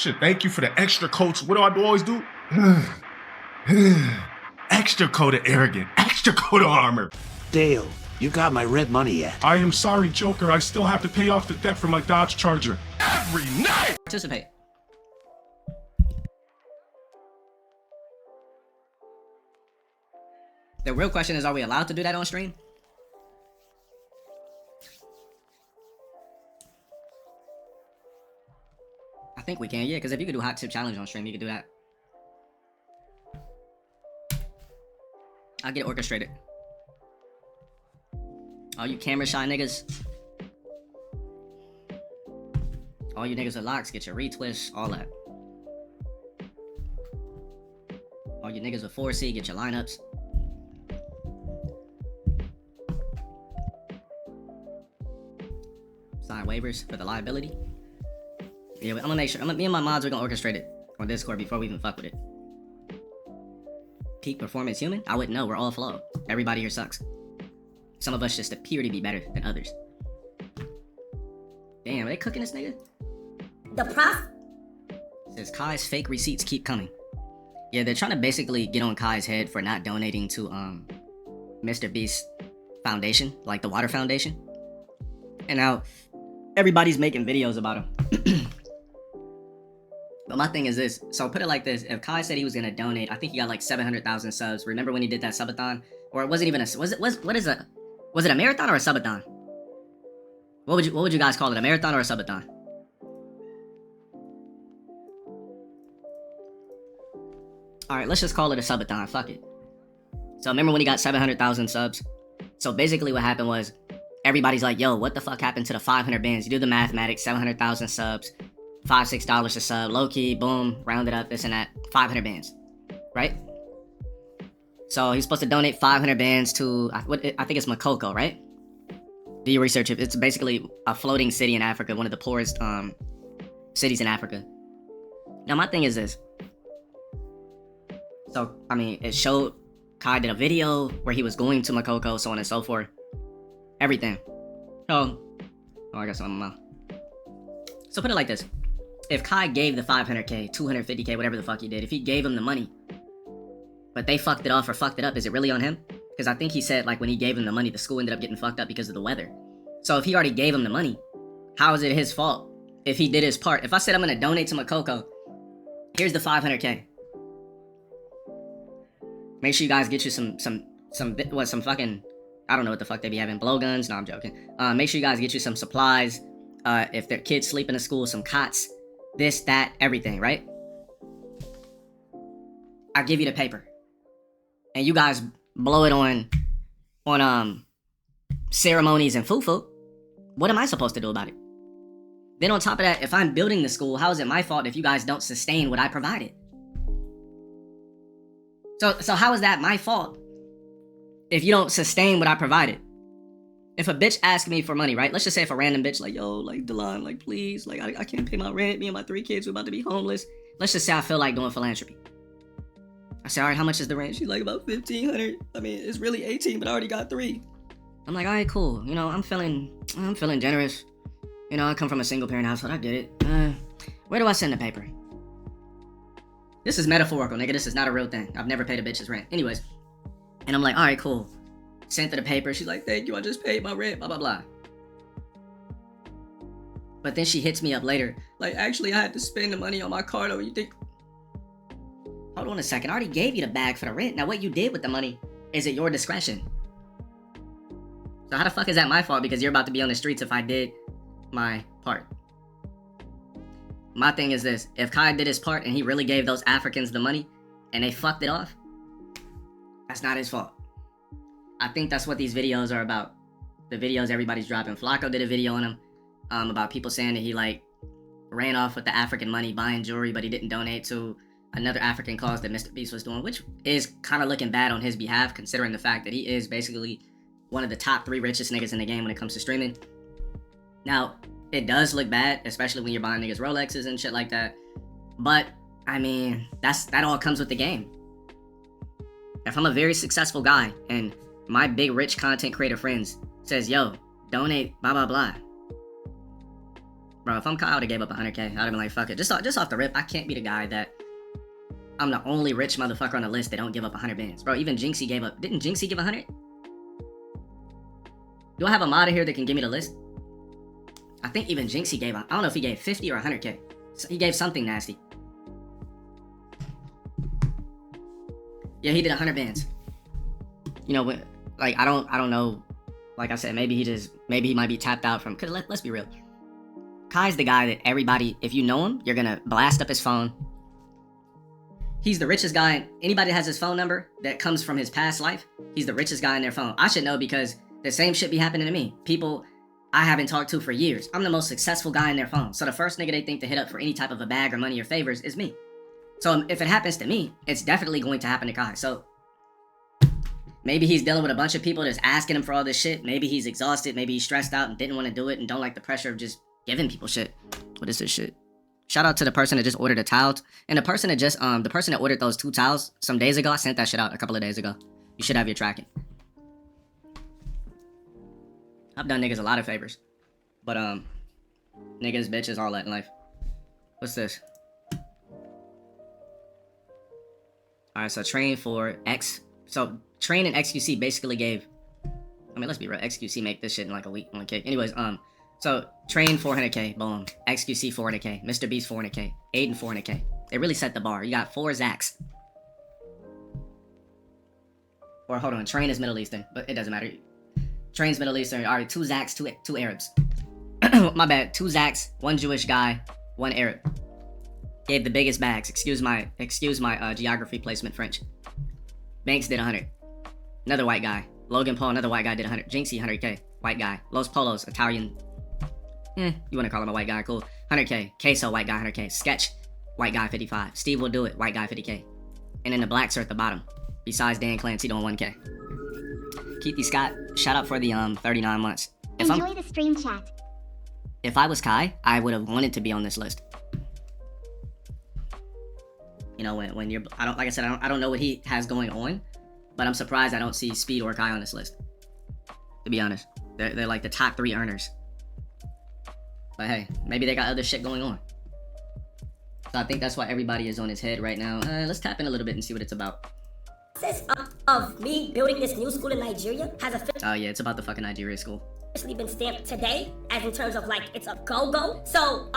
Shit, thank you for the extra coats. What do I always do? Extra coat of arrogant, extra coat of armor. Dale, you got my red money yet? I am sorry, Joker. I still have to pay off the debt for my Dodge Charger. Every night! Participate. The real question is, are we allowed to do that on stream? I think we can, yeah, because if you could do hot tip challenge on stream, you could do that. I'll get it orchestrated. All you camera shy niggas. All you niggas with locks, get your retwists, all that. All you niggas with 4C, get your lineups. Sign waivers for the liability. Yeah, I'm gonna make sure. Me and my mods are gonna orchestrate it on Discord before we even fuck with it. Peak performance human? I wouldn't know. We're all flawed. Everybody here sucks. Some of us just appear to be better than others. Damn, are they cooking this nigga? The prof? Says Kai's fake receipts keep coming. Yeah, they're trying to basically get on Kai's head for not donating to Mr. Beast's foundation, like the water foundation. And now everybody's making videos about him. But my thing is this. So put it like this. If Kai said he was gonna donate, I think he got like 700,000 subs. Remember when he did that subathon? Or it wasn't even a, was it a marathon or a subathon? What would you guys call it? A marathon or a subathon? Alright, let's just call it a subathon. Fuck it. So remember when he got 700,000 subs? So basically what happened was everybody's like, yo, what the fuck happened to the 500 bands? You do the mathematics, 700,000 subs, $5-6 a sub, low key, boom, round it up, this and that, 500 bands, right? So he's supposed to donate 500 bands to, I think it's Makoko, right? Do your research. It's basically a floating city in Africa, one of the poorest cities in Africa. Now my thing is this. So, I mean, it showed Kai did a video where he was going to Makoko, so on and so forth. Everything. Oh, I got something in my mouth. So put it like this. If Kai gave the 500K, 250K, whatever the fuck he did, if he gave him the money, but they fucked it off or fucked it up, is it really on him? Because I think he said, like, when he gave him the money, the school ended up getting fucked up because of the weather. So if he already gave him the money, how is it his fault if he did his part? If I said I'm gonna donate to Makoko, here's the 500K. Make sure you guys get you some fucking, I don't know what the fuck they be having, blowguns? No, I'm joking. Make sure you guys get you some supplies. If their kids sleep in the school, some cots, this, that, everything, right? I give you the paper. And you guys blow it on ceremonies and fufu. What am I supposed to do about it? Then on top of that, if I'm building the school, how is it my fault if you guys don't sustain what I provided? So how is that my fault if you don't sustain what I provided? If a bitch asks me for money, right? Let's just say if a random bitch like, yo, like, Delon, like, please, like, I can't pay my rent. Me and my 3 kids, we're about to be homeless. Let's just say I feel like doing philanthropy. I say, all right, how much is the rent? She's like, about 1,500. I mean, it's really 18, but I already got 3. I'm like, all right, cool. You know, I'm feeling generous. You know, I come from a single parent household. I get it. Where do I send the paper? This is metaphorical, nigga. This is not a real thing. I've never paid a bitch's rent. Anyways. And I'm like, all right, cool. Sent her the paper. She's like, thank you. I just paid my rent. Blah, blah, blah. But then she hits me up later. Like, actually, I had to spend the money on my card. Or you think... Hold on a second. I already gave you the bag for the rent. Now, what you did with the money is at your discretion. So how the fuck is that my fault? Because you're about to be on the streets if I did my part. My thing is this. If Kai did his part and he really gave those Africans the money and they fucked it off, that's not his fault. I think that's what these videos are about. The videos everybody's dropping. Flacco did a video on him about people saying that he, like, ran off with the African money buying jewelry, but he didn't donate to another African cause that Mr. Beast was doing, which is kind of looking bad on his behalf, considering the fact that he is basically one of the top 3 richest niggas in the game when it comes to streaming. Now, it does look bad, especially when you're buying niggas Rolexes and shit like that. But, I mean, that all comes with the game. If I'm a very successful guy and my big rich content creator friends says, yo, donate blah blah blah, Bro, if I'm Kai, I would've gave up 100K. I'd have been like, fuck it. Just off the rip, I can't be the guy that I'm the only rich motherfucker on the list that don't give up 100 bands. Bro, even Jinxie gave up. Didn't Jinxie give 100? Do I have a mod in here that can give me the list? I think even Jinxie gave, I don't know if he gave 50 or 100K. So he gave something nasty. Yeah, he did 100 bands. You know, like, I don't know. Like I said, maybe he might be tapped out from, cause let's be real. Kai's the guy that everybody, if you know him, you're gonna blast up his phone. He's the richest guy. Anybody that has his phone number that comes from his past life, he's the richest guy in their phone. I should know because the same shit be happening to me. People I haven't talked to for years. I'm the most successful guy in their phone. So the first nigga they think to hit up for any type of a bag or money or favors is me. So if it happens to me, it's definitely going to happen to Kai. So maybe he's dealing with a bunch of people that's asking him for all this shit. Maybe he's exhausted. Maybe he's stressed out and didn't want to do it and don't like the pressure of just giving people shit. What is this shit? Shout out to the person that just ordered a towel. And the person that ordered those 2 towels some days ago, I sent that shit out a couple of days ago. You should have your tracking. I've done niggas a lot of favors. But, niggas, bitches, all that in life. What's this? Alright, so train for X. So, train and XQC basically gave... I mean, let's be real. XQC make this shit in like a week. Okay. Anyways, so, train 400K. Boom. XQC 400K. Mr. Beast 400K. Aiden 400K. They really set the bar. You got 4 Zacks. Or, hold on. Train is Middle Eastern. But it doesn't matter. Train's Middle Eastern. Alright, 2 Zacks, 2 Arabs. My bad. 2 Zacks, 1 Jewish guy, 1 Arab. Gave the biggest bags. Excuse my geography placement French. Banks did 100. Another white guy. Logan Paul, another white guy, did 100. Jinxie, 100K. White guy. Los Polos, Italian. You want to call him a white guy, cool. 100K. Queso, white guy, 100K. Sketch, white guy, 55. Steve will do it, white guy, 50K. And then the blacks are at the bottom. Besides Dan Clancy doing 1K. Keithy Scott, shout out for the 39 months. Enjoy the stream chat. If I was Kai, I would have wanted to be on this list. You know, when you're, like I said, I don't know what he has going on, but I'm surprised I don't see Speed or Kai on this list. To be honest, they're like the top 3 earners. But hey, maybe they got other shit going on. So I think that's why everybody is on his head right now. Let's tap in a little bit and see what it's about. Of me building this new school in Nigeria has Oh yeah, it's about the fucking Nigeria school. officially been stamped today, as in terms of like it's a go-go. So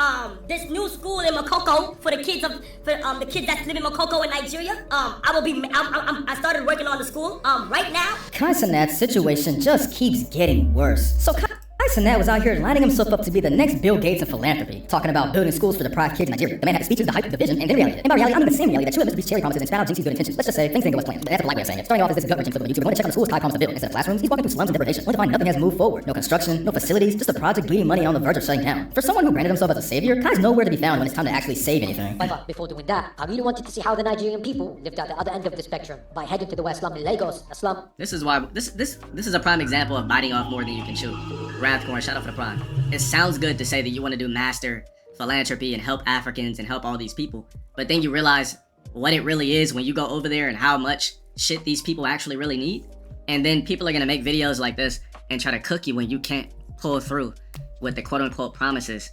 this new school in Makoko for the kids the kids that live in Makoko in Nigeria, I started working on the school right now. KaiCenat's situation just keeps getting worse. So KaiCenat was out here lining himself up to be the next Bill Gates of philanthropy, talking about building schools for deprived kids in Nigeria. The man had speeches, the hype, the vision, and then reality. And by reality, I mean the same reality that you had Mr. Beast's cherry promises and found out Jinxie's good intentions. Let's just say things didn't go as planned. That's a polite way of saying it. Starting off as this gut-wrenching clip of YouTube, going to check on the schools Kai promised to build. Instead of classrooms, he's walking through slums and degradation. Only to find nothing has moved forward. No construction, no facilities, just a project bleeding money on the verge of shutting down. For someone who branded himself as a savior, Kai's nowhere to be found when it's time to actually save anything. But before doing that, I really wanted to see how the Nigerian people lived at the other end of the spectrum by heading to the West Slum in Lagos, a slum. This is why this is a prime example of biting off more than you can chew. Wrathcorn, shout out for the prime. It sounds good to say that you want to do master philanthropy and help Africans and help all these people, but then you realize what it really is when you go over there and how much shit these people actually really need. And then people are gonna make videos like this and try to cook you when you can't pull through with the quote-unquote promises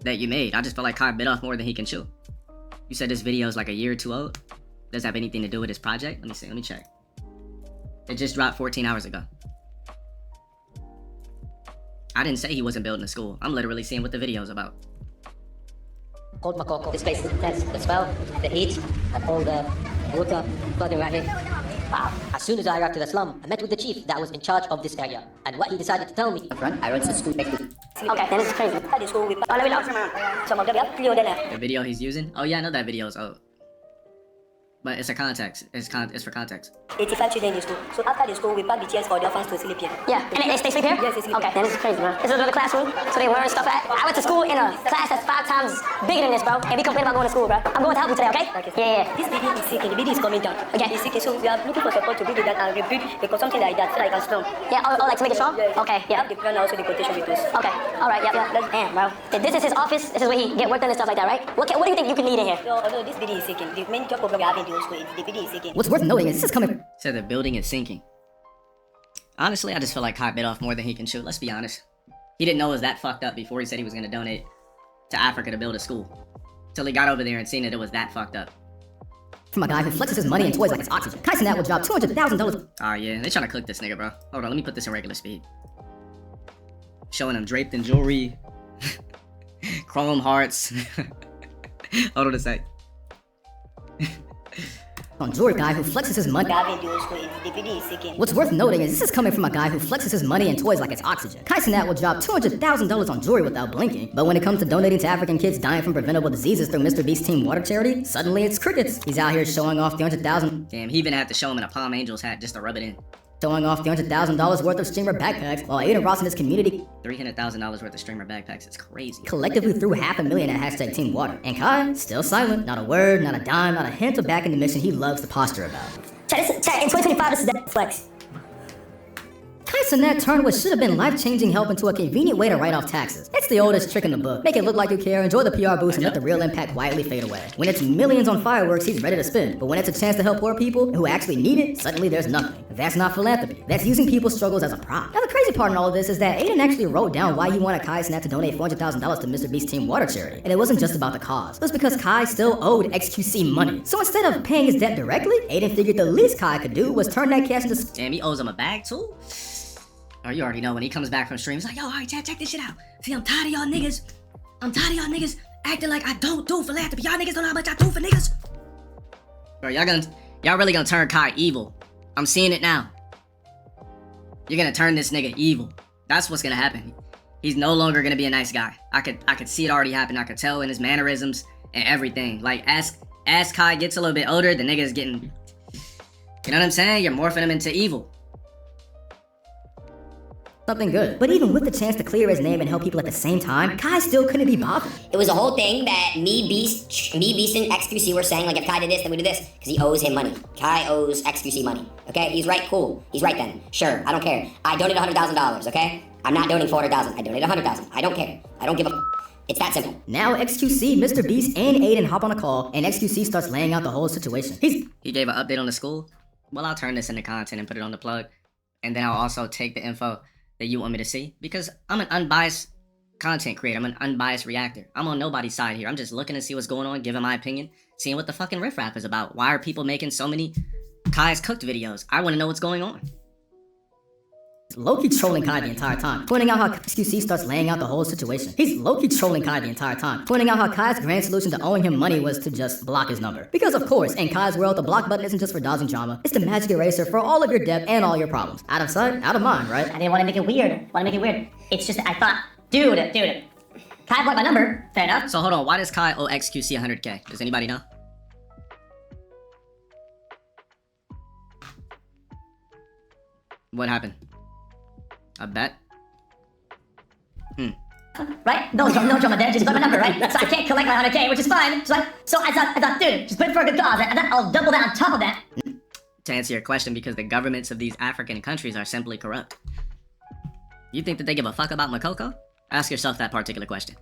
that you made. I just feel like Kai bit off more than he can chew. You said this video is like a year or 2 old. Does it have anything to do with his project? Let me see, let me check. It just dropped 14 hours ago. I didn't say he wasn't building a school. I'm literally seeing what the video's about. Called Makoko. This place is intense. The smell, the heat, and all the water flooding right here. Wow. As soon as I arrived to the slum, I met with the chief that was in charge of this area. And what he decided to tell me... I run some school next to... Okay, then it's crazy. The video he's using? Oh yeah, I know that video is old. But it's a context. It's for context. 85 children in the school. So after the school, we pack the chairs for the orphans to sleep here. Yeah, and they sleep here? Yes, they sleep Okay, then this is crazy, man. This is another classroom, so they learn stuff at. I went to school in a class that's 5 times bigger than this, bro. And we complain about going to school, bro. I'm going to help you today, okay? Yeah. This building is sinking. The building is coming down. Okay. It's sinking, so we are looking for support to build it down and rebuild because something like that, so like a slum. Yeah, like to make it strong? Yeah. Okay, We yeah. have the plan also the quotation with us. Okay, alright, yeah. Damn, bro. This is his office. This is where he get work done and stuff like that, right? What do you think you can need in here? So although this building is sinking, the main job problem we have in the school is the building is sinking. What's worth noting is this is coming... Said the building is sinking. Honestly, I just feel like Kai bit off more than he can chew. Let's be honest. He didn't know it was that fucked up before he said he was gonna donate to Africa to build a school. Till he got over there and seen that it was that fucked up. From a guy who flexes his money and toys like it's oxygen. KaiCenat will drop $200,000. Oh yeah, they trying to click this nigga, bro. Hold on, let me put this in regular speed. Showing him draped in jewelry, chrome hearts. Hold on a sec. On jewelry guy who flexes his money. What's worth noting is this is coming from a guy who flexes his money and toys like it's oxygen. KaiCenat will drop $200,000 on jewelry without blinking, but when it comes to donating to African kids dying from preventable diseases through Mr. Beast's Team Water charity, suddenly it's crickets. He's out here showing off $300,000. Damn, he even had to show him in a Palm Angels hat just to rub it in. Showing off $300,000 worth of streamer backpacks, while Aiden Ross and his community $300,000 worth of streamer backpacks. It's crazy. collectively threw $500,000 at hashtag Team Water. And Kai, still silent. Not a word, not a dime, not a hint of backing the mission he loves to posture about. Chat, in 2025, this is that flex. KaiCenat turned what should have been life-changing help into a convenient way to write off taxes. It's the oldest trick in the book. Make it look like you care, enjoy the PR boost, and let the real impact quietly fade away. When it's millions on fireworks, he's ready to spend. But when it's a chance to help poor people who actually need it, suddenly there's nothing. That's not philanthropy. That's using people's struggles as a prop. Now the crazy part in all of this is that Aiden actually wrote down why he wanted KaiCenat to donate $400,000 to Mr. Beast's Team Water charity. And it wasn't just about the cause. It was because Kai still owed XQC money. So instead of paying his debt directly, Aiden figured the least Kai could do was turn that cash into... Damn, he owes him a bag too? Or you already know when he comes back from stream, he's like, yo, alright, check this shit out. See, I'm tired of y'all niggas. I'm tired of y'all niggas acting like I don't do philanthropy. Y'all niggas don't know how much I do for niggas. Bro, y'all really gonna turn Kai evil. I'm seeing it now. You're gonna turn this nigga evil. That's what's gonna happen. He's no longer gonna be a nice guy. I could see it already happen. I could tell in his mannerisms and everything. Like, as Kai gets a little bit older, the nigga is getting, you know what I'm saying? You're morphing him into evil. something good. But even with the chance to clear his name and help people at the same time, Kai still couldn't be bothered. It was a whole thing that Beast, and XQC were saying, like, if Kai did this, then we do this, because he owes him money. Kai owes XQC money, okay? He's right, cool. He's right then. Sure, I don't care. I donated $100,000, okay? I'm not donating $400,000. I donated $100,000. I don't care. I don't give a... It's that simple. Now XQC, Mr. Beast, and Aiden hop on a call, and XQC starts laying out the whole situation. He gave an update on the school. Well, I'll turn this into content and put it on the plug. And then I'll also take the info that you want me to see. Because I'm an unbiased content creator. I'm an unbiased reactor. I'm on nobody's side here. I'm just looking to see what's going on, giving my opinion, seeing what the fucking riffraff is about. Why are people making so many Kai's cooked videos? I want to know what's going on. Low-key trolling Kai the entire time, pointing out how XQC starts laying out the whole situation. He's low-key trolling Kai the entire time, pointing out how Kai's grand solution to owing him money was to just block his number. Because of course, in Kai's world, the block button isn't just for dodging drama, it's the magic eraser for all of your debt and all your problems. Out of sight, out of mind, right? I didn't want to make it weird. It's just, I thought, dude, Kai blocked my number, fair enough. So hold on, why does Kai owe XQC 100K? Does anybody know? What happened? A bet? Right? No drama there, just got my number, right? So I can't collect my 100K, which is fine. So I thought, dude, just put it for a good cause. And then I'll double that on top of that. To answer your question, because the governments of these African countries are simply corrupt. You think that they give a fuck about Makoko? Ask yourself that particular question.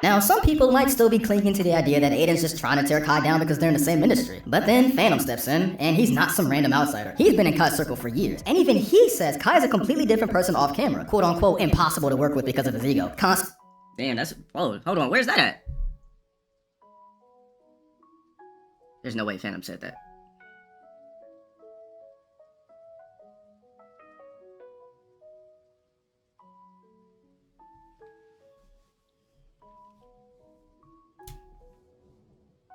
Now, some people might still be clinging to the idea that Aiden's just trying to tear Kai down because they're in the same industry. But then Phantom steps in, and he's not some random outsider. He's been in Kai's circle for years, and even he says Kai is a completely different person off camera, quote-unquote impossible to work with because of his ego. Damn, that's... Whoa, hold on, where's that at? There's no way Phantom said that.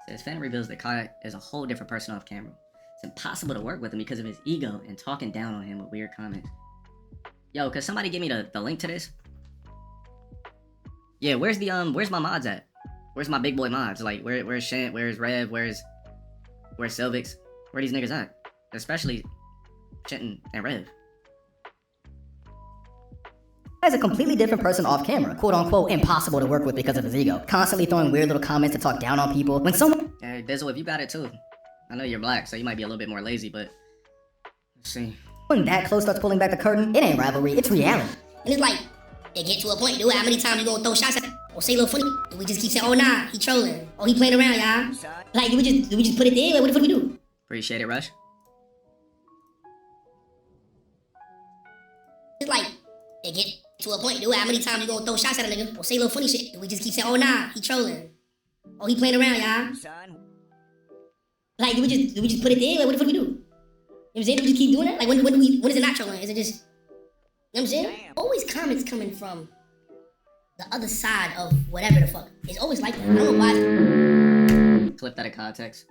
Says Phantom reveals that Kai is a whole different person off camera. It's impossible to work with him because of his ego and talking down on him with weird comments. Yo, could somebody give me the link to this? Yeah, where's my mods at? Where's my big boy mods? Like, where's Shant? Where's Rev? Where's Sylvix? Where are these niggas at? Especially Shant and Rev. As a completely different person off camera, quote-unquote impossible to work with because of his ego, constantly throwing weird little comments to talk down on people. When someone... Hey, Bizzle, if you got it too. I know you're black, so you might be a little bit more lazy, but... Let's see. When that close starts pulling back the curtain, it ain't rivalry, it's reality. And it's like, it get to a point, dude, how many times you gonna throw shots at him? Or say a little funny? Do we just keep saying, oh nah, he trolling. Oh, he playing around, y'all. Like, do we just put it there? Like, what the fuck we do? Appreciate it, Rush. It's like, To a point, dude, how many times you gonna throw shots at a nigga or say little funny shit? Do we just keep saying, oh nah, he trolling? Oh, he playing around, y'all? Like, do we just put it there? Like, what do we do? You know what I'm saying? Do we just keep doing that? Like, when is it not trolling? Is it just, you know what I'm saying? Damn. Always comments coming from the other side of whatever the fuck. It's always like that. I don't know why. Clip that in context.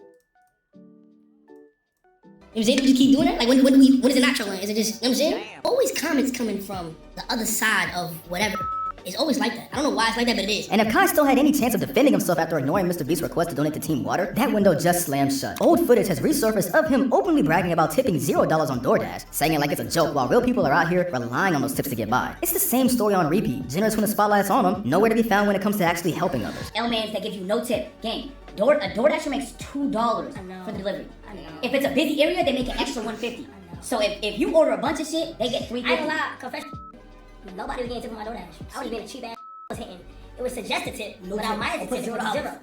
You know what I'm saying? Do we just keep doing that? Like, when is it not trolling? Is it just, you know what I'm saying? Damn. Always comments coming from the other side of whatever. It's always like that. I don't know why it's like that, but it is. And if Kai still had any chance of defending himself after ignoring Mr. Beast's request to donate to Team Water, that window just slammed shut. Old footage has resurfaced of him openly bragging about tipping $0 on DoorDash, saying it like it's a joke while real people are out here relying on those tips to get by. It's the same story on repeat. Generous when the spotlight's on him, nowhere to be found when it comes to actually helping others. L-mans that give you no tip. Gang, a DoorDasher makes $2 for the delivery. I know. If it's a busy area, they make an extra $150. So if you order a bunch of shit, they get $350. I ain't gonna lie, confession. Nobody was getting tip on my DoorDash. I was being a cheap ass. Was hitting. It was suggested tip, without my tip, it was zero.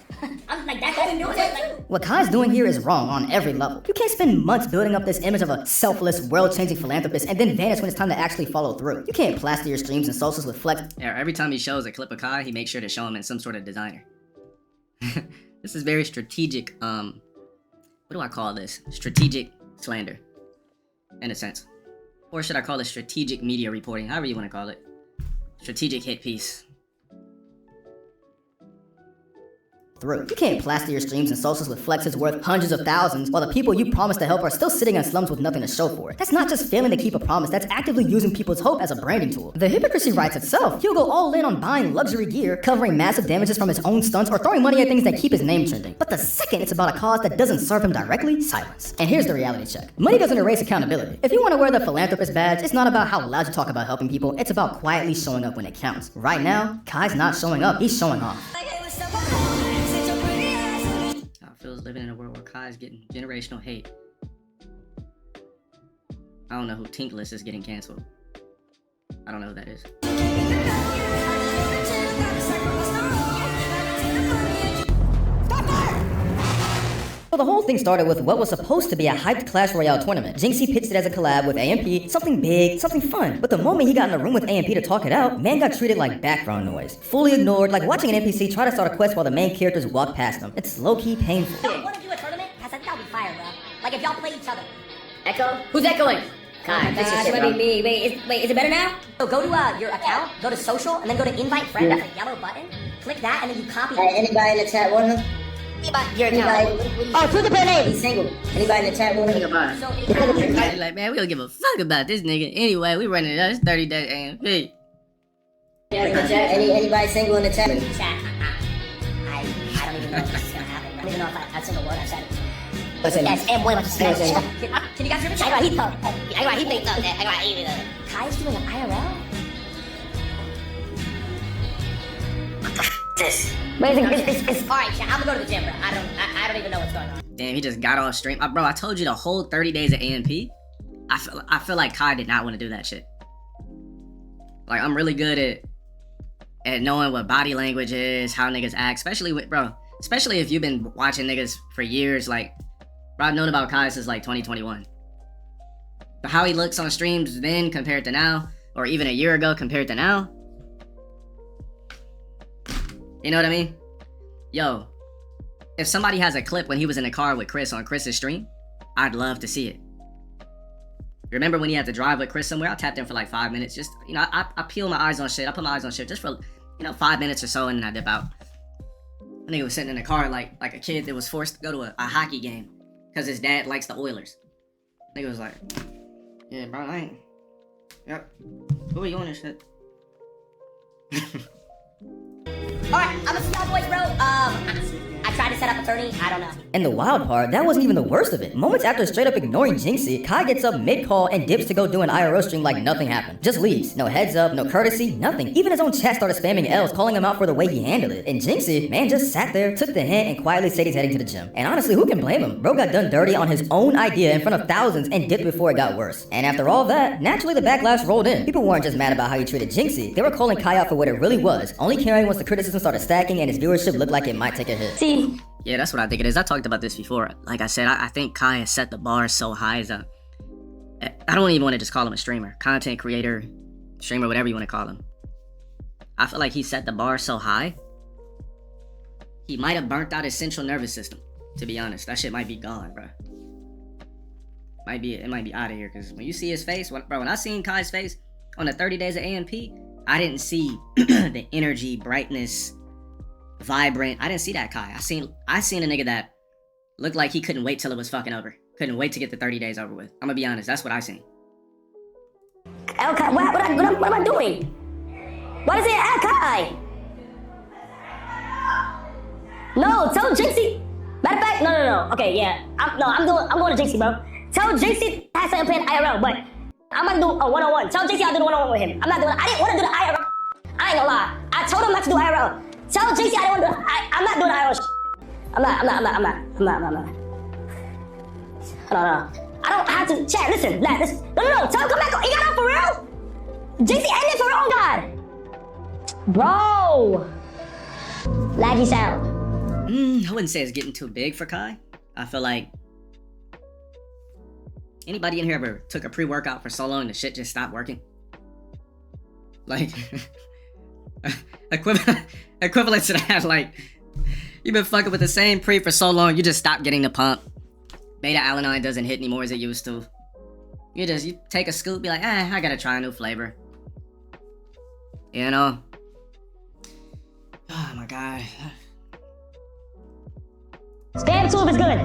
I'm like, that's doing it. What Kai's doing here is wrong on every level. You can't spend months building up this image of a selfless, world-changing philanthropist and then vanish when it's time to actually follow through. You can't plaster your streams and socials with flex. Every time he shows a clip of Kai, he makes sure to show him in some sort of designer. This is very strategic, what do I call this? Strategic slander, in a sense. Or should I call it strategic media reporting, however you want to call it. Strategic hit piece. Through. You can't plaster your streams and socials with flexes worth hundreds of thousands while the people you promised to help are still sitting in slums with nothing to show for it. That's not just failing to keep a promise, that's actively using people's hope as a branding tool. The hypocrisy writes itself. He'll go all in on buying luxury gear, covering massive damages from his own stunts, or throwing money at things that keep his name trending. But the second it's about a cause that doesn't serve him directly, silence. And here's the reality check. Money doesn't erase accountability. If you want to wear the philanthropist badge, it's not about how loud you talk about helping people, it's about quietly showing up when it counts. Right now, Kai's not showing up, he's showing off. Feels living in a world where Kai is getting generational hate. I don't know who Tinkless is getting canceled. I don't know who that is. So the whole thing started with what was supposed to be a hyped Clash Royale tournament. Jinxie pitched it as a collab with AMP, something big, something fun. But the moment he got in the room with AMP to talk it out, man got treated like background noise. Fully ignored, like watching an NPC try to start a quest while the main characters walk past them. It's low-key painful. Yo, wanna do a tournament? I think that'll be fire, bro. Like if y'all play each other. Echo? Who's echoing? Kai, fix your shit, That bro. might be me. Wait, is it better now? So go to your account, go to social, and then go to invite friend. That's a yellow button. Click that, and then you copy. Anybody in the chat want him? Your account. Oh, choose the player name. He's single. Anybody in the chat want him? So it's Like, man, we don't give a fuck about this nigga. Anyway, we running it up. It's 30 days AMP. Yeah, in the chat. Anybody single in the chat? chat. I don't even know if this is gonna happen. I don't even know if I said a word I said it. Listen, Yes, and boy, what's Listen. Can you guys hear me? I got heat talk. I got heat talk. I got heat talk. Kai's doing an IRL? This. Wait, it's Alright, chat, I'm gonna go to the gym, bro. I don't even know what's going on. Damn, he just got off stream. Bro, I told you the whole 30 days of AMP. I feel like Kai did not want to do that shit. Like, I'm really good at knowing what body language is, how niggas act, especially if you've been watching niggas for years. Like, bro, I've known about Kai since like 2021. But how he looks on streams then compared to now, or even a year ago compared to now, you know what I mean? Yo, if somebody has a clip when he was in the car with Chris on Chris's stream, I'd love to see it. Remember when he had to drive with Chris somewhere? I tapped in for like 5 minutes. Just, you know, I peel my eyes on shit. I put my eyes on shit just for, 5 minutes or so, and then I dip out. I think he was sitting in the car like a kid that was forced to go to a hockey game because his dad likes the Oilers. I think it was like, yeah, bro, I ain't. Yep. Who are you on this shit? Alright, I'm gonna see y'all boys, bro. I tried to set up a 30. I don't know. And the wild part, that wasn't even the worst of it. Moments after straight up ignoring Jinxie, Kai gets up mid-call and dips to go do an IRL stream like nothing happened. Just leaves. No heads up, no courtesy, nothing. Even his own chat started spamming L's, calling him out for the way he handled it. And Jinxie, man, just sat there, took the hint, and quietly said he's heading to the gym. And honestly, who can blame him? Bro got done dirty on his own idea in front of thousands and dipped before it got worse. And after all that, naturally the backlash rolled in. People weren't just mad about how he treated Jinxie, they were calling Kai out for what it really was, only caring once the criticism started stacking and his viewership looked like it might take a hit. See, Yeah, that's what I think it is. I talked about this before. Like I said, I think Kai has set the bar so high as I don't even want to just call him a streamer. Content creator, streamer, whatever you want to call him. I feel like he set the bar so high. He might have burnt out his central nervous system. To be honest, that shit might be gone, bro. It might be out of here. Cause when you see his face, when I seen Kai's face on the 30 days of AMP, I didn't see the energy, brightness, vibrant. I didn't see that Kai. I seen a nigga that looked like he couldn't wait till it was fucking over. Couldn't wait to get the 30 days over with. I'm gonna be honest, that's what I seen. El Kai, what am I doing? Why does it El Kai? No, tell Jinxie. Matter of fact, no. Okay, yeah. I'm going to Jinxie, bro. Tell Jinxie I started playing IRL, but I'm gonna do a 1-on-1. Tell Jinxie I'll do the 1-on-1 with him. I didn't want to do the IRL. I ain't gonna lie. I told him not to do IRL. Tell Jinxie I don't want to do I'm not doing IRL shit. I'm not. No. I don't have to chat. Listen. No. Tell him come back. He got on for real? Jinxie ended for real? Oh, God. Bro. Laggy sound. I wouldn't say it's getting too big for Kai. I feel like anybody in here ever took a pre-workout for so long and the shit just stopped working? Like equivalent to that, like you've been fucking with the same pre for so long, you just stopped getting the pump. Beta alanine doesn't hit anymore as it used to. You take a scoop, be like, I gotta try a new flavor. You know? Oh my god. Spam 2 is good.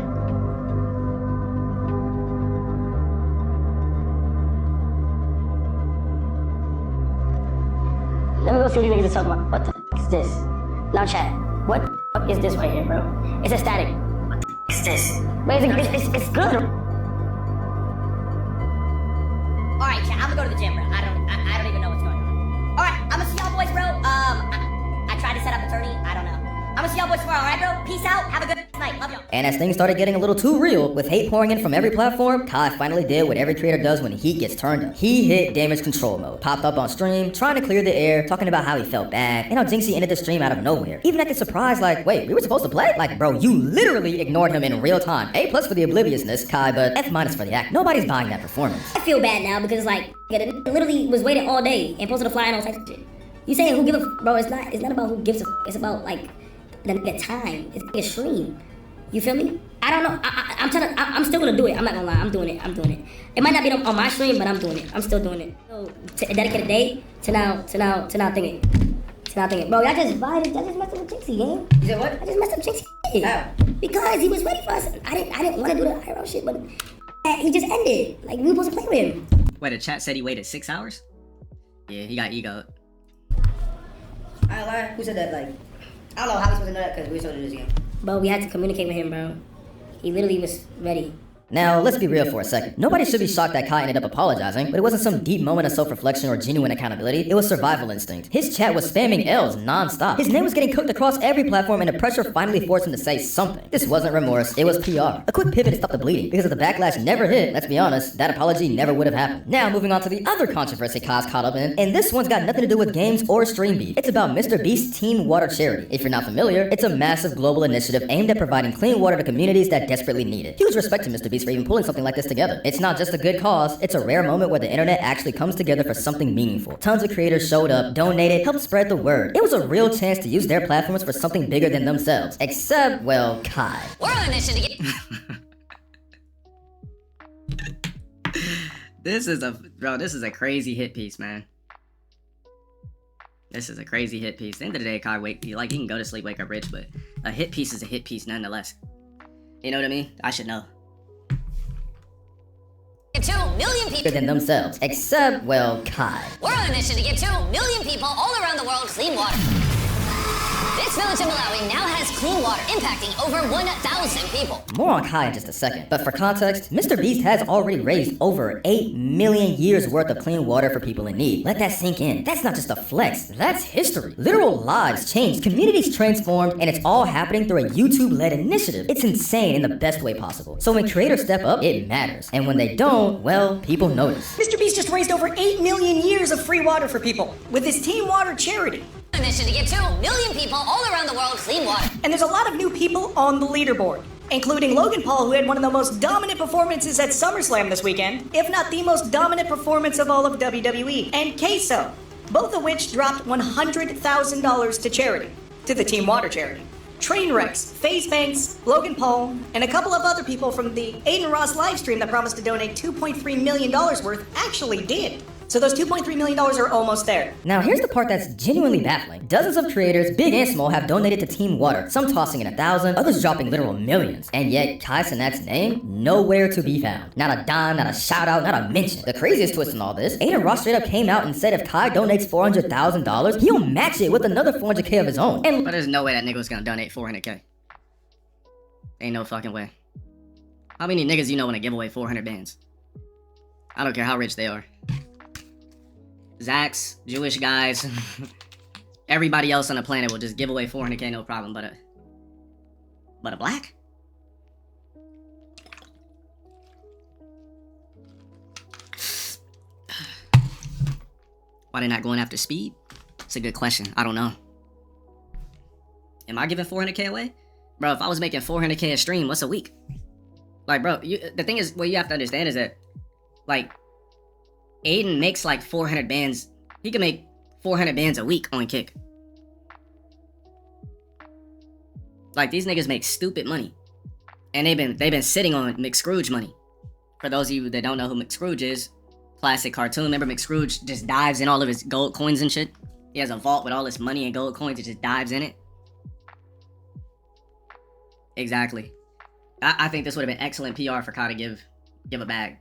Let me go see what you niggas are talking about. What the f is this? Now chat. What the fuck is this right here, bro? It's a static. What the f is this? But it's good. Alright, chat, I'm gonna go to the gym, bro. I don't even know what's going on. Alright, I'm gonna see y'all boys, bro. I tried to set up a tourney. I don't know. I'm gonna see y'all boys tomorrow, alright, bro? Peace out. Have a good night. Love y'all. And as things started getting a little too real, with hate pouring in from every platform, Kai finally did what every creator does when heat gets turned up. He hit damage control mode, popped up on stream, trying to clear the air, talking about how he felt bad, and how Jinxie ended the stream out of nowhere. Even acted surprised like, wait, we were supposed to play? Like, bro, you literally ignored him in real time. A+ for the obliviousness, Kai, but F- for the act. Nobody's buying that performance. I feel bad now because like, it literally was waiting all day and posted a flyer and all types of shit. You saying who give a bro? It's not about who gives a. It's about like the time. It's a stream. You feel me? I don't know. I'm still gonna do it. I'm not gonna lie. I'm doing it. It might not be on my stream, but I'm doing it. I'm still doing it. So to dedicate a day to now thinking. Bro, y'all just messed up with Jinxie, gang. You said what? I just messed up Jinxie. How? Because he was ready for us. I didn't want to do the IRL shit, but he just ended. Like we were supposed to play with him. Wait, the chat said he waited 6 hours? Yeah, he got egoed. I ain't lying. Who said that? Like, I don't know how we supposed to know that because we supposed to do this again. Bro, we had to communicate with him, bro. He literally was ready. Now, let's be real for a second. Nobody should be shocked that Kai ended up apologizing, but it wasn't some deep moment of self-reflection or genuine accountability. It was survival instinct. His chat was spamming L's non-stop. His name was getting cooked across every platform, and the pressure finally forced him to say something. This wasn't remorse, it was PR. A quick pivot to stop the bleeding, because if the backlash never hit, let's be honest, that apology never would have happened. Now, moving on to the other controversy Kai's caught up in, and this one's got nothing to do with games or stream beef. It's about Mr. Beast's Team Water charity. If you're not familiar, it's a massive global initiative aimed at providing clean water to communities that desperately need it. Huge respect to Mr. Beast for even pulling something like this together. It's not just a good cause, it's a rare moment where the internet actually comes together for something meaningful. Tons of creators showed up, donated, helped spread the word. It was a real chance to use their platforms for something bigger than themselves. Except, well, Kai. We're on a mission to get... This is a crazy hit piece, man. This is a crazy hit piece. At the end of the day, Kai, he can go to sleep, wake up rich, but a hit piece is a hit piece nonetheless. You know what I mean? I should know. 2 million people Bigger than themselves. Except, well, Kai. We're on a mission to get 2 million people all around the world clean water. This village in Malawi now has clean water, impacting over 1,000 people. More on Kai in just a second, but for context, Mr. Beast has already raised over 8 million years worth of clean water for people in need. Let that sink in. That's not just a flex, that's history. Literal lives changed, communities transformed, and it's all happening through a YouTube-led initiative. It's insane in the best way possible. So when creators step up, it matters. And when they don't, well, people notice. Mr. Beast just raised over 8 million years of free water for people with his Team Water charity. A mission to get 2 million people all around the world clean water. And there's a lot of new people on the leaderboard, including Logan Paul, who had one of the most dominant performances at SummerSlam this weekend, if not the most dominant performance of all of WWE, and Queso, both of which dropped $100,000 to charity, to the Team Water charity. Trainwrecks, FaZe Banks, Logan Paul, and a couple of other people from the Aiden Ross livestream that promised to donate $2.3 million worth actually did. So those $2.3 million are almost there. Now here's the part that's genuinely baffling. Dozens of creators, big and small, have donated to Team Water, some tossing in 1,000, others dropping literal millions. And yet, KaiCenat's name, nowhere to be found. Not a dime, not a shout out, not a mention. The craziest twist in all this, Aiden Ross straight up came out and said if Kai donates $400,000, he'll match it with another $400K of his own. And But there's no way that nigga was gonna donate 400K. Ain't no fucking way. How many niggas you know wanna give away 400 bands? I don't care how rich they are. Zacks, Jewish guys, everybody else on the planet will just give away 400K, no problem, but a black? Why they not going after speed? It's a good question. I don't know. Am I giving 400K away? Bro, if I was making 400K a stream, what's a week? Like, bro, the thing is, what you have to understand is that, like, Aiden makes like 400 bands. He can make 400 bands a week on Kick. Like, these niggas make stupid money. And they've been sitting on McScrooge money. For those of you that don't know who McScrooge is, classic cartoon. Remember McScrooge just dives in all of his gold coins and shit? He has a vault with all this money and gold coins. He just dives in it. Exactly. I think this would have been excellent PR for Kai to give a bag.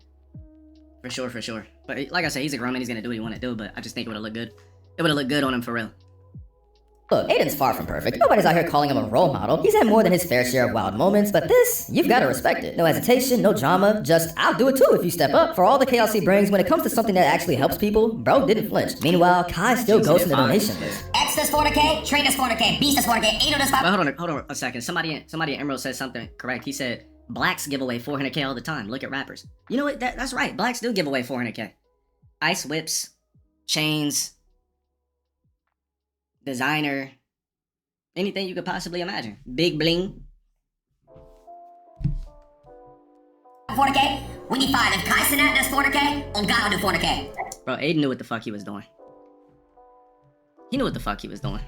For sure, for sure. But like I said, he's a grown man, he's gonna do what he wanna do, but I just think it would've looked good. It would've looked good on him for real. look, Aiden's far from perfect. Nobody's out here calling him a role model. He's had more than his fair share of wild moments, but this, you've gotta respect it. No hesitation, no drama, just, I'll do it too if you step up. For all the chaos he brings, when it comes to something that actually helps people, bro didn't flinch. Meanwhile, Kai still goes in the donation list. X does 400K, Trey does 400K, Beast does 400K, Ado does 500K. But hold on a second. Somebody at Emerald said something correct. He said, blacks give away 400K all the time. Look at rappers. You know what? That's right. Blacks do give away 400K. Ice whips, chains, designer, anything you could possibly imagine. Big bling. 400K, we need 5. If KaiCenat does 400K, on God will do 400K. Bro, Aiden knew what the fuck he was doing. He knew what the fuck he was doing.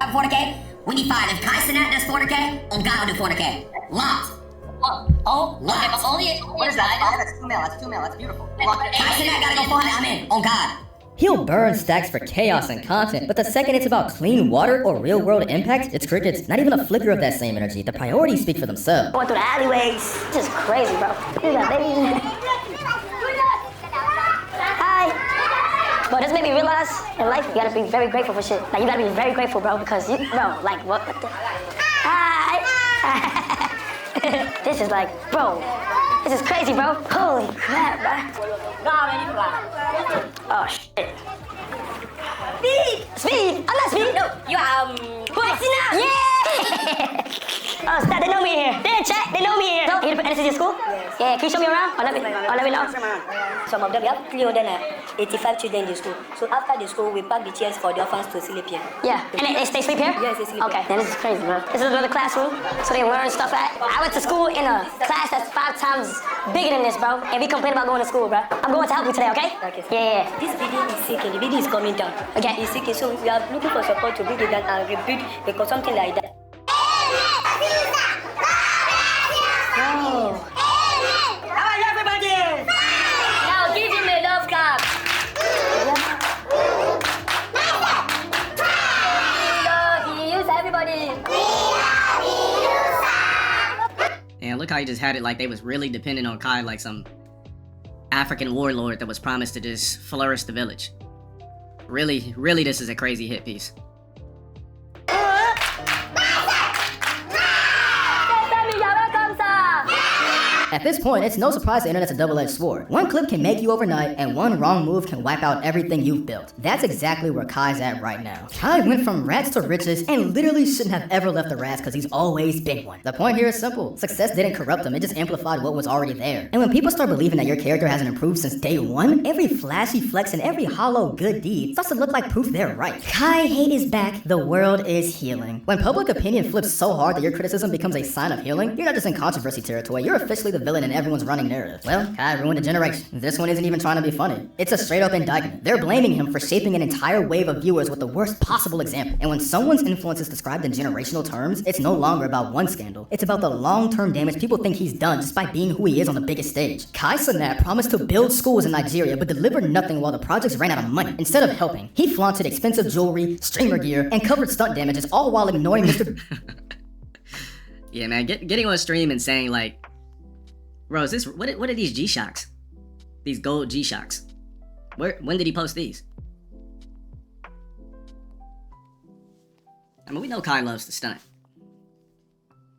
$400K, we need 5. If KaiCenat does 400K, on God will do 400K. Locked. Oh, locked. Okay, but only what is that? That's 2 mil. That's 2 mil. That's beautiful. KaiCenat gotta go 400. I'm in. On God. He'll burn stacks for chaos and content, but the second it's about clean water or real-world impact, it's crickets. Not even a flicker of that same energy. The priorities speak for themselves. Going through the alleyways. This is crazy, bro. Look at that, baby. Hi. Bro, this made me realize in life you gotta be very grateful for shit. Like, you gotta be very grateful, bro, because you, bro, like, what the? Hi. This is like, bro, this is crazy, bro. Holy crap, bro. Nah, man, you fly. Oh, shit. Speed! I'm not Speed! No, you KaiCenat! Yeah! Oh, snap, they know me here. They're in chat, they know me here. So, you gonna put NSC in school? Yes. Yeah, can you show me around? Let me know. Some of them, we have 385 children in the school. So after the school, we pack the chairs for the orphans to sleep here. Yeah, and they sleep here? Yes, they sleep here. Okay, then this is crazy, bro. This is another classroom, so they learn stuff at. I went to school in a class that's 5 times bigger than this, bro. And we complain about going to school, bro. I'm going to help you today, okay? Okay. Yeah. This video is sick and the video is coming down. Okay. It's sick, so we are looking for support to bring it down and rebuild because something like that. Oh. How are you, everybody? Now give him a love clap. We love you, everybody. And look how he just had it like they was really dependent on Kai like some African warlord that was promised to just flourish the village. Really, really, this is a crazy hit piece. At this point, it's no surprise the internet's a double-edged sword. One clip can make you overnight, and one wrong move can wipe out everything you've built. That's exactly where Kai's at right now. Kai went from rats to riches, and literally shouldn't have ever left the rats because he's always been one. The point here is simple. Success didn't corrupt him, it just amplified what was already there. And when people start believing that your character hasn't improved since day one, every flashy flex and every hollow good deed starts to look like proof they're right. Kai hate is back, the world is healing. When public opinion flips so hard that your criticism becomes a sign of healing, you're not just in controversy territory, you're officially the the villain in everyone's running narrative. Well, Kai ruined a generation. This one isn't even trying to be funny. It's a straight up indictment. They're blaming him for shaping an entire wave of viewers with the worst possible example. And when someone's influence is described in generational terms, it's no longer about one scandal. It's about the long-term damage people think he's done just by being who he is on the biggest stage. KaiCenat promised to build schools in Nigeria but delivered nothing while the projects ran out of money. Instead of helping, he flaunted expensive jewelry, streamer gear, and covered stunt damages, all while ignoring Mr. Yeah, man, getting on stream and saying like, bro, is this what are these G-Shocks? These gold G-Shocks. When did he post these? I mean, we know Kai loves to stunt.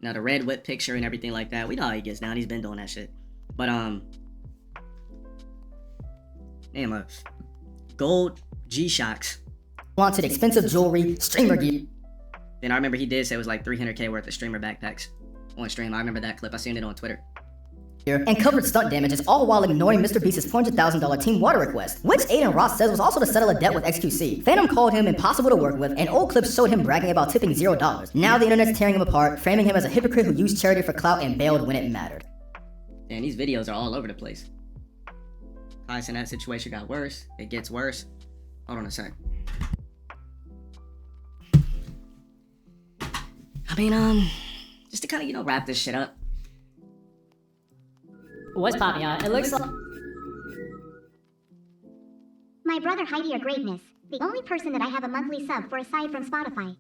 Now the red whip picture and everything like that, we know how he gets down. He's been doing that shit. But damn, gold G-Shocks. Flaunted expensive jewelry, streamer gear. Then I remember he did say it was like 300K worth of streamer backpacks on stream. I remember that clip. I seen it on Twitter. And covered stunt damages, all while ignoring Mr. Beast's $400,000 team water request, which Aiden Ross says was also to settle a debt with XQC. Phantom called him impossible to work with, and old clips showed him bragging about tipping $0. Now the internet's tearing him apart, framing him as a hypocrite who used charity for clout and bailed when it mattered. And these videos are all over the place. KaiCenat situation got worse. It gets worse. Hold on a sec. I mean, just to kind of, wrap this shit up. What's popping out? It looks like... My brother Heidi or Greatness, the only person that I have a monthly sub for aside from Spotify.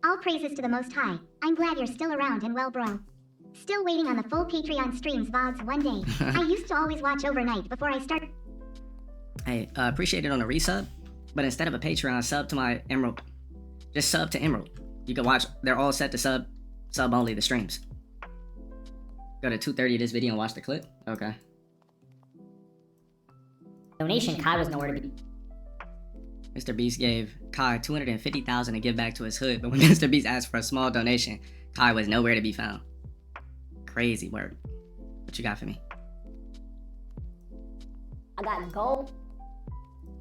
All praises to the Most High. I'm glad you're still around and well, bro. Still waiting on the full Patreon streams VODs one day. I used to always watch overnight before I start... Hey, appreciate it on a resub, but instead of a Patreon, sub to my Emerald. Just sub to Emerald. You can watch, they're all set to sub only, the streams. Go to 2:30 of this video and watch the clip? Okay. Donation, Kai was nowhere to be. Mr. Beast gave Kai $250,000 to give back to his hood, but when Mr. Beast asked for a small donation, Kai was nowhere to be found. Crazy word. What you got for me? I got gold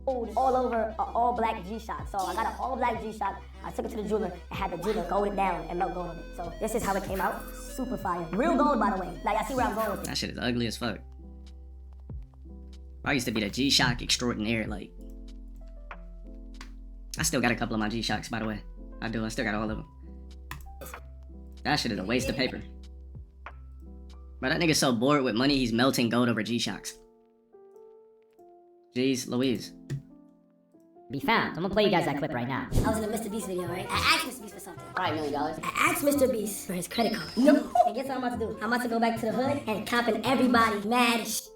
all over an all black G-Shock. So I got an all black G-Shock. I took it to the jeweler and had the jeweler gold it down and melt gold on it. So this is how it came out. Super fire. Real gold, by the way. Like, I see where I'm going with it. That shit is ugly as fuck. I used to be the G-Shock extraordinaire, like. I still got a couple of my G-Shocks, by the way. I do, I still got all of them. That shit is a waste of paper. But that nigga's so bored with money, he's melting gold over G-Shocks. Jeez Louise. Be found. I'm gonna play you guys that clip right now. I was in a Mr. Beast video, right? I asked Mr. Beast for something. $5 million. I asked Mr. Beast for his credit card. No. And guess what I'm about to do? I'm about to go back to the hood and copping everybody mad shit.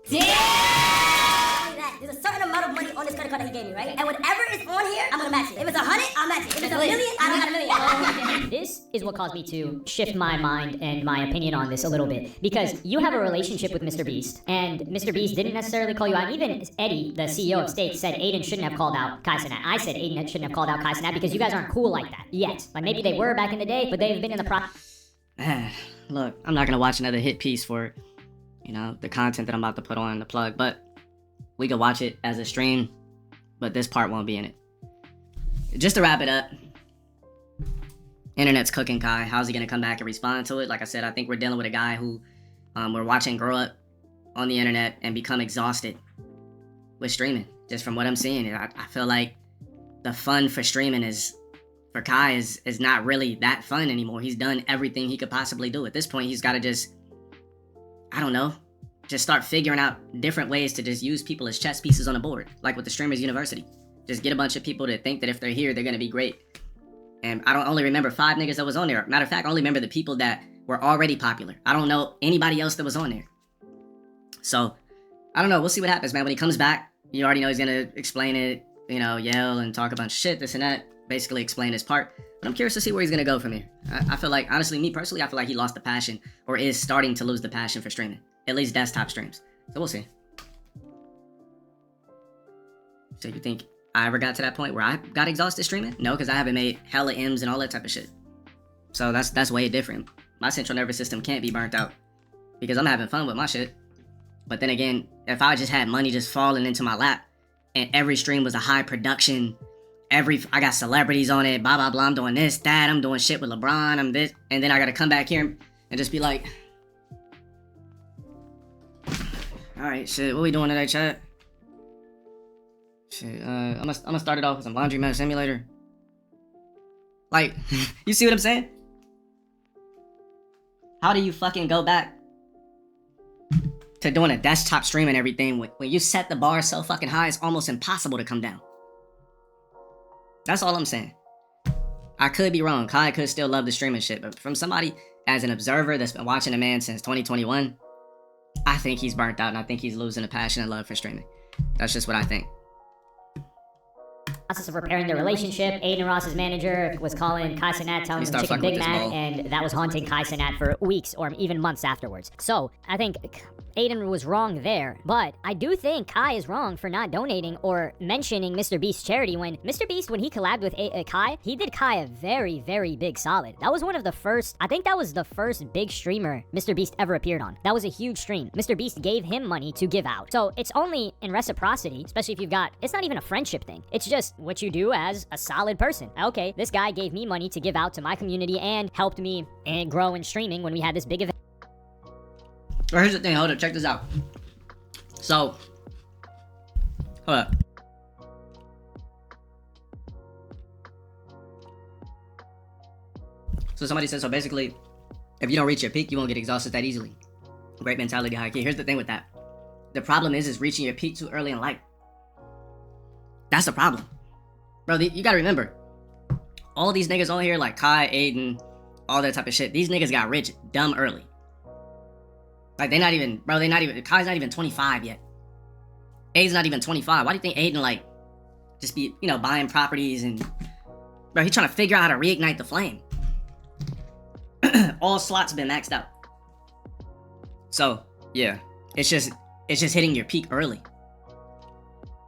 There's a certain amount of money on this credit card that he gave me, right? And whatever is on here, I'm gonna match it. If it's 100, I'll match it. If it's a million, I don't got a million. This is what caused me to shift my mind and my opinion on this a little bit. Because you have a relationship with Mr. Beast, and Mr. Beast didn't necessarily call you out. Even Eddie, the CEO of State, said Aiden shouldn't have called out KaiCenat. I said Aiden shouldn't have called out KaiCenat because you guys aren't cool like that yet. Like, maybe they were back in the day, but they've been in the Look, I'm not gonna watch another hit piece for, the content that I'm about to put on the plug, but we could watch it as a stream, but this part won't be in it. Just to wrap it up, internet's cooking Kai. How's he gonna come back and respond to it? Like I said, I think we're dealing with a guy who we're watching grow up on the internet and become exhausted with streaming. Just from what I'm seeing, I feel like the fun for streaming for Kai is not really that fun anymore. He's done everything he could possibly do. At this point, he's gotta just start figuring out different ways to just use people as chess pieces on a board, like with the Streamers University. Just get a bunch of people to think that if they're here, they're gonna be great. And I don't only remember 5 niggas that was on there. Matter of fact, I only remember the people that were already popular. I don't know anybody else that was on there. So, I don't know. We'll see what happens, man. When he comes back, you already know he's gonna explain it, yell and talk a bunch of shit, this and that. Basically explain his part. But I'm curious to see where he's gonna go from here. I feel like, honestly, me personally, I feel like he lost the passion, or is starting to lose the passion for streaming. At least desktop streams. So we'll see. So you think I ever got to that point where I got exhausted streaming? No, because I haven't made hella M's and all that type of shit. So that's way different. My central nervous system can't be burnt out because I'm having fun with my shit. But then again, if I just had money just falling into my lap and every stream was a high production, I got celebrities on it, blah, blah, blah, I'm doing this, that, I'm doing shit with LeBron, I'm this, and then I gotta come back here and just be like, Alright, shit, what we doing today, chat? Shit, I'm gonna start it off with some laundromat simulator. Like, you see what I'm saying? How do you fucking go back to doing a desktop stream and everything when you set the bar so fucking high it's almost impossible to come down? That's all I'm saying. I could be wrong. Kai could still love the streaming shit, but from somebody as an observer that's been watching the man since 2021, I think he's burnt out and I think he's losing a passion and love for streaming. That's just what I think. Process of repairing their relationship, Aiden Ross's manager was calling KaiCenat, telling him chicken Big Mac, and that was haunting KaiCenat for weeks or even months afterwards. So, I think Aiden was wrong there, but I do think Kai is wrong for not donating or mentioning Mr. Beast's charity when Mr. Beast, when he collabed with Kai, he did Kai a very, very big solid. That was one of the first, I think that was the first big streamer Mr. Beast ever appeared on. That was a huge stream. Mr. Beast gave him money to give out. So, it's only in reciprocity, especially if you've got, it's not even a friendship thing. It's just what you do as a solid person. Okay, this guy gave me money to give out to my community and helped me and grow in streaming when we had this big event. Well, here's the thing, hold up, check this out. So, hold up. So somebody said, so basically, if you don't reach your peak, you won't get exhausted that easily. Great mentality, high key. Here's the thing with that. The problem is reaching your peak too early in life. That's the problem. Bro, you gotta remember, all these niggas on here, like Kai, Aiden, all that type of shit, these niggas got rich dumb early. Like, Kai's not even 25 yet. Aiden's not even 25. Why do you think Aiden, like, just be, you know, buying properties and, bro, he's trying to figure out how to reignite the flame. All slots been maxed out. So, yeah, it's just hitting your peak early.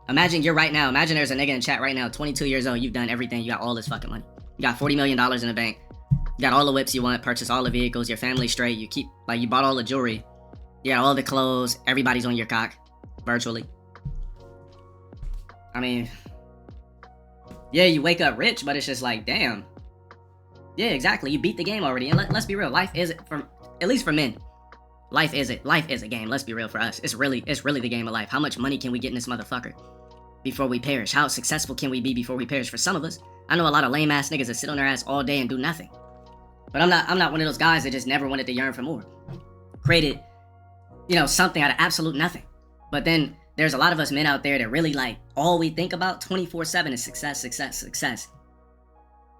Imagine there's a nigga in chat right now, 22 years old, you've done everything, you got all this fucking money. You got $40 million in the bank. You got all the whips you want, purchase all the vehicles, your family straight, you bought all the jewelry. You got all the clothes, everybody's on your cock, virtually. I mean, yeah, you wake up rich, but it's just like, damn. Yeah, exactly, you beat the game already, and let's be real, life isn't, at least for men, life is a game, let's be real for us. It's really the game of life. How much money can we get in this motherfucker before we perish? How successful can we be before we perish? For some of us, I know a lot of lame ass niggas that sit on their ass all day and do nothing. But I'm not one of those guys that just never wanted to yearn for more. Created, you know, something out of absolute nothing. But then there's a lot of us men out there that really, like, all we think about 24/7 is success, success, success.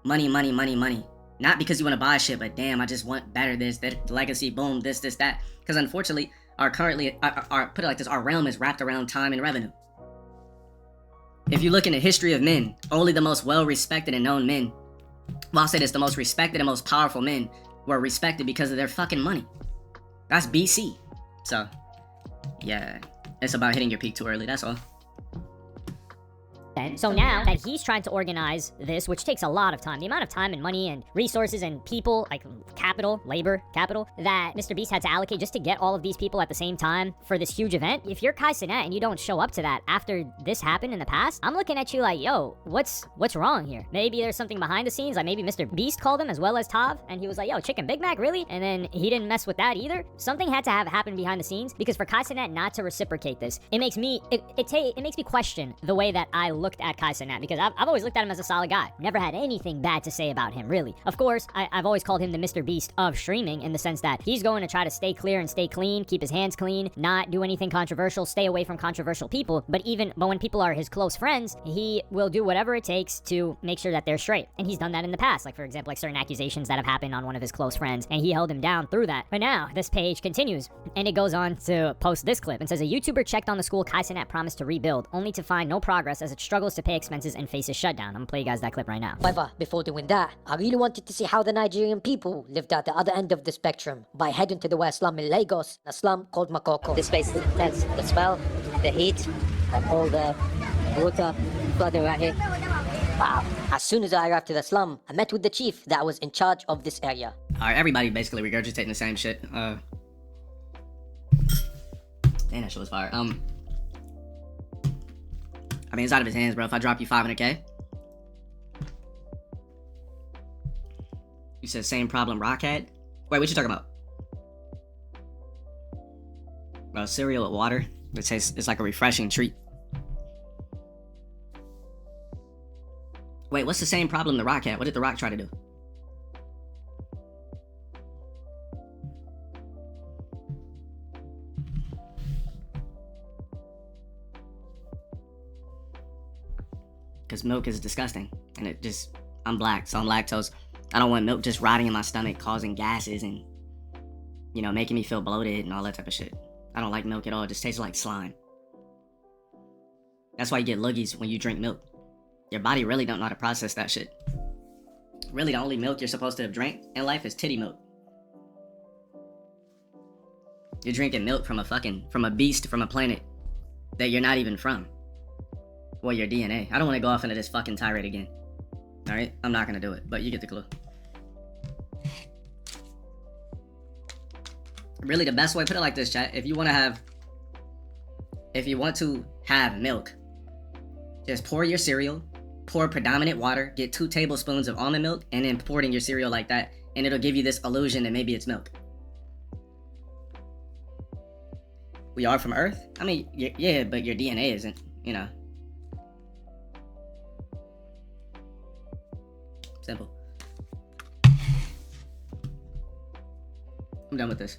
Money, money, money, money. Not because you want to buy shit, but damn, I just want better this, that, legacy, boom, this, that. Because unfortunately, put it like this, our realm is wrapped around time and revenue. If you look in the history of men, only the most well-respected and known men, well, I'll say this, the most respected and most powerful men were respected because of their fucking money. That's BC. So, yeah, it's about hitting your peak too early, that's all. So now that he's trying to organize this, which takes a lot of time, the amount of time and money and resources and people, like labor capital, that Mr. Beast had to allocate just to get all of these people at the same time for this huge event, if you're KaiCenat and you don't show up to that after this happened in the past, I'm looking at you like, yo, what's wrong here? Maybe there's something behind the scenes, like maybe Mr. Beast called him as well as Tav, and he was like, yo, chicken Big Mac, really? And then he didn't mess with that either. Something had to have happened behind the scenes, because for KaiCenat not to reciprocate this, it makes me question the way that I looked at KaiCenat, because I've always looked at him as a solid guy. Never had anything bad to say about him, really. Of course, I've always called him the Mr. Beast of streaming, in the sense that he's going to try to stay clear and stay clean, keep his hands clean, not do anything controversial, stay away from controversial people, but when people are his close friends, he will do whatever it takes to make sure that they're straight. And he's done that in the past, like for example, like certain accusations that have happened on one of his close friends, and he held him down through that. But now, this page continues, and it goes on to post this clip, and says, a YouTuber checked on the school KaiCenat promised to rebuild, only to find no progress as it struggles to pay expenses and faces shutdown. I'm gonna play you guys that clip right now. However, before doing that, I really wanted to see how the Nigerian people lived at the other end of the spectrum by heading to the West Slum in Lagos, a slum called Makoko. This place is intense. The smell, the heat, and all the water flooding right here. Wow. As soon as I arrived to the slum, I met with the chief that was in charge of this area. Alright, everybody basically regurgitating the same shit. Dang, that shit was fire. I mean, it's out of his hands, bro. If I drop you 500K. You said same problem Rock had? Wait, what you talking about? Bro, cereal with water? It's like a refreshing treat. Wait, what's the same problem The Rock had? What did The Rock try to do? Because milk is disgusting. And it just, I'm black, so I'm lactose. I don't want milk just rotting in my stomach, causing gases and, you know, making me feel bloated and all that type of shit. I don't like milk at all. It just tastes like slime. That's why you get loogies when you drink milk. Your body really don't know how to process that shit. Really, the only milk you're supposed to have drank in life is titty milk. You're drinking milk from a beast from a planet that you're not even from. Well, your DNA. I don't want to go off into this fucking tirade again. Alright? I'm not gonna do it, but you get the clue. Really, the best way, put it like this, chat. If you want to have milk, just pour your cereal, pour predominant water, get 2 tablespoons of almond milk, and then pour it in your cereal like that, and it'll give you this illusion that maybe it's milk. We are from Earth? I mean, yeah, but your DNA isn't, you know. Simple. I'm done with this.